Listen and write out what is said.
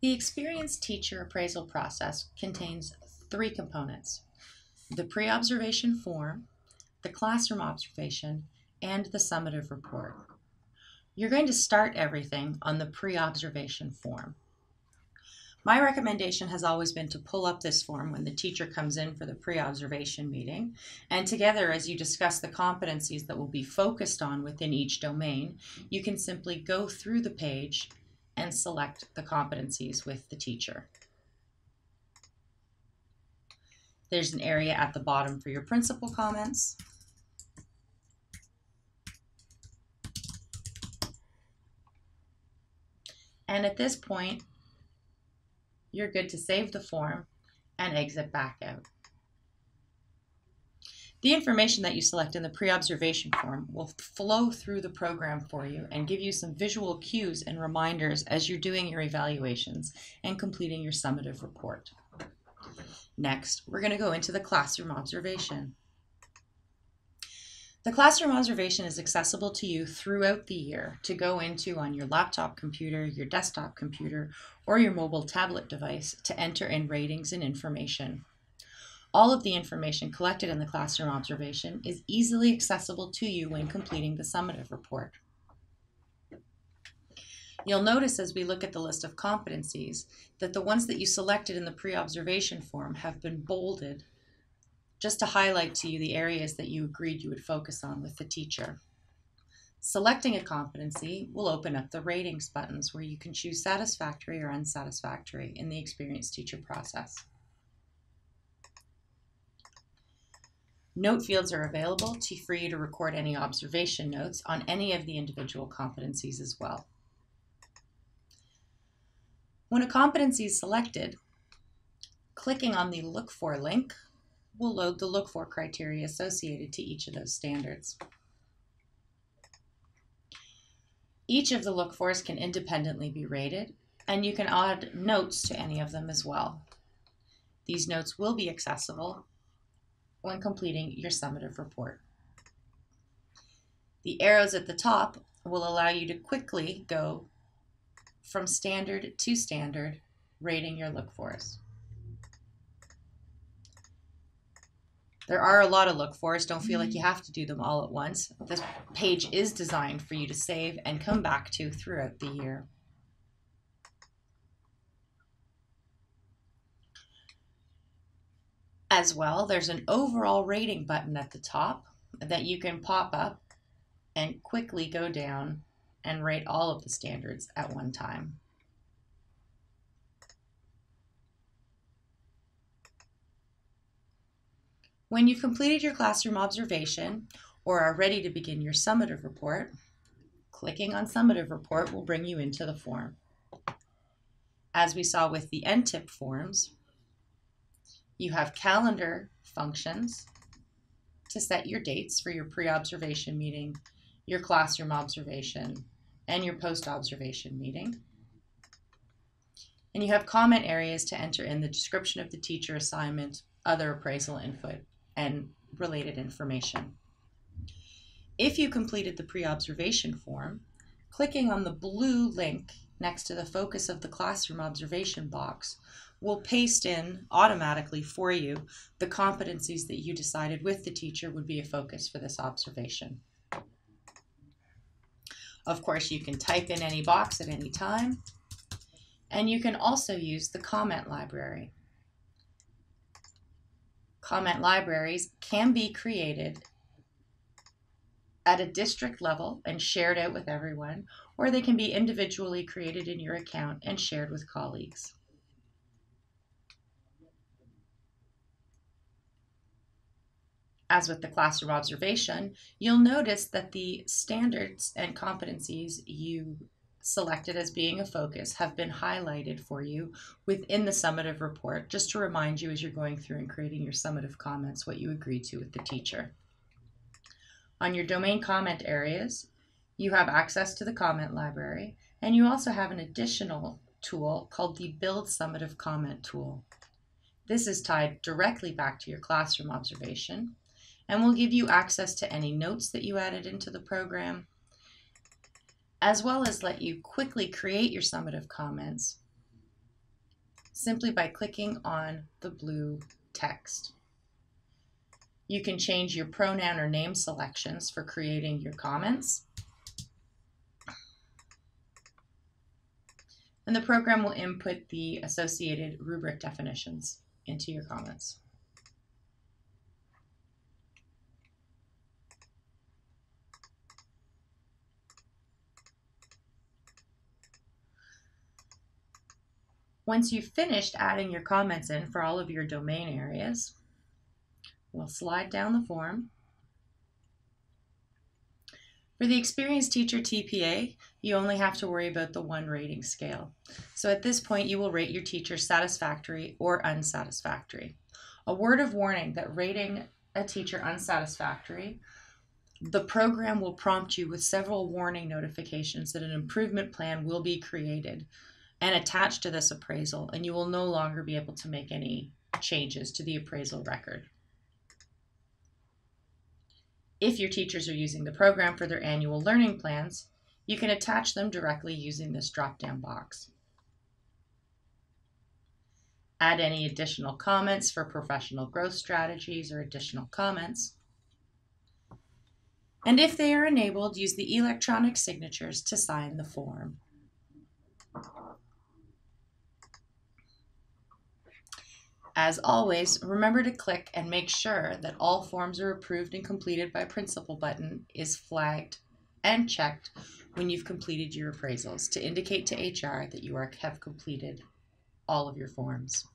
The experienced teacher appraisal process contains three components: the pre-observation form, the classroom observation, and the summative report. You're going to start everything on the pre-observation form. My recommendation has always been to pull up this form when the teacher comes in for the pre-observation meeting, and together, as you discuss the competencies that will be focused on within each domain, you can simply go through the page and select the competencies with the teacher. There's an area at the bottom for your principal comments. And at this point, you're good to save the form and exit back out. The information that you select in the pre-observation form will flow through the program for you and give you some visual cues and reminders as you're doing your evaluations and completing your summative report. Next, we're going to go into the classroom observation. The classroom observation is accessible to you throughout the year to go into on your laptop computer, your desktop computer, or your mobile tablet device to enter in ratings and information. All of the information collected in the classroom observation is easily accessible to you when completing the summative report. You'll notice as we look at the list of competencies that the ones that you selected in the pre-observation form have been bolded just to highlight to you the areas that you agreed you would focus on with the teacher. Selecting a competency will open up the ratings buttons where you can choose satisfactory or unsatisfactory in the experienced teacher process. Note fields are available for you to record any observation notes on any of the individual competencies as well. When a competency is selected, clicking on the Look For link will load the Look For criteria associated to each of those standards. Each of the Look Fors can independently be rated, and you can add notes to any of them as well. These notes will be accessible when completing your summative report. The arrows at the top will allow you to quickly go from standard to standard, rating your Look Fors. There are a lot of Look Fors. Don't feel like you have to do them all at once. This page is designed for you to save and come back to throughout the year. As well, there's an overall rating button at the top that you can pop up and quickly go down and rate all of the standards at one time. When you've completed your classroom observation or are ready to begin your summative report, clicking on Summative Report will bring you into the form. As we saw with the NTIP forms, you have calendar functions to set your dates for your pre-observation meeting, your classroom observation, and your post-observation meeting. And you have comment areas to enter in the description of the teacher assignment, other appraisal input, and related information. If you completed the pre-observation form, clicking on the blue link next to the focus of the classroom observation box will paste in automatically for you the competencies that you decided with the teacher would be a focus for this observation. Of course, you can type in any box at any time, and you can also use the comment library. Comment libraries can be created at a district level and shared out with everyone, or they can be individually created in your account and shared with colleagues. As with the classroom observation, you'll notice that the standards and competencies you selected as being a focus have been highlighted for you within the summative report, just to remind you as you're going through and creating your summative comments what you agreed to with the teacher. On your domain comment areas, you have access to the comment library, and you also have an additional tool called the Build Summative Comment tool. This is tied directly back to your classroom observation and will give you access to any notes that you added into the program, as well as let you quickly create your summative comments simply by clicking on the blue text. You can change your pronoun or name selections for creating your comments. And the program will input the associated rubric definitions into your comments. Once you've finished adding your comments in for all of your domain areas, we'll slide down the form. For the Experienced Teacher TPA, you only have to worry about the 1 rating scale. So at this point, you will rate your teacher satisfactory or unsatisfactory. A word of warning that rating a teacher unsatisfactory, the program will prompt you with several warning notifications that an improvement plan will be created and attached to this appraisal, and you will no longer be able to make any changes to the appraisal record. If your teachers are using the program for their annual learning plans, you can attach them directly using this drop-down box. Add any additional comments for professional growth strategies or additional comments. And if they are enabled, use the electronic signatures to sign the form. As always, remember to click and make sure that all forms are approved and completed by Principal button is flagged and checked when you've completed your appraisals to indicate to HR that you have completed all of your forms.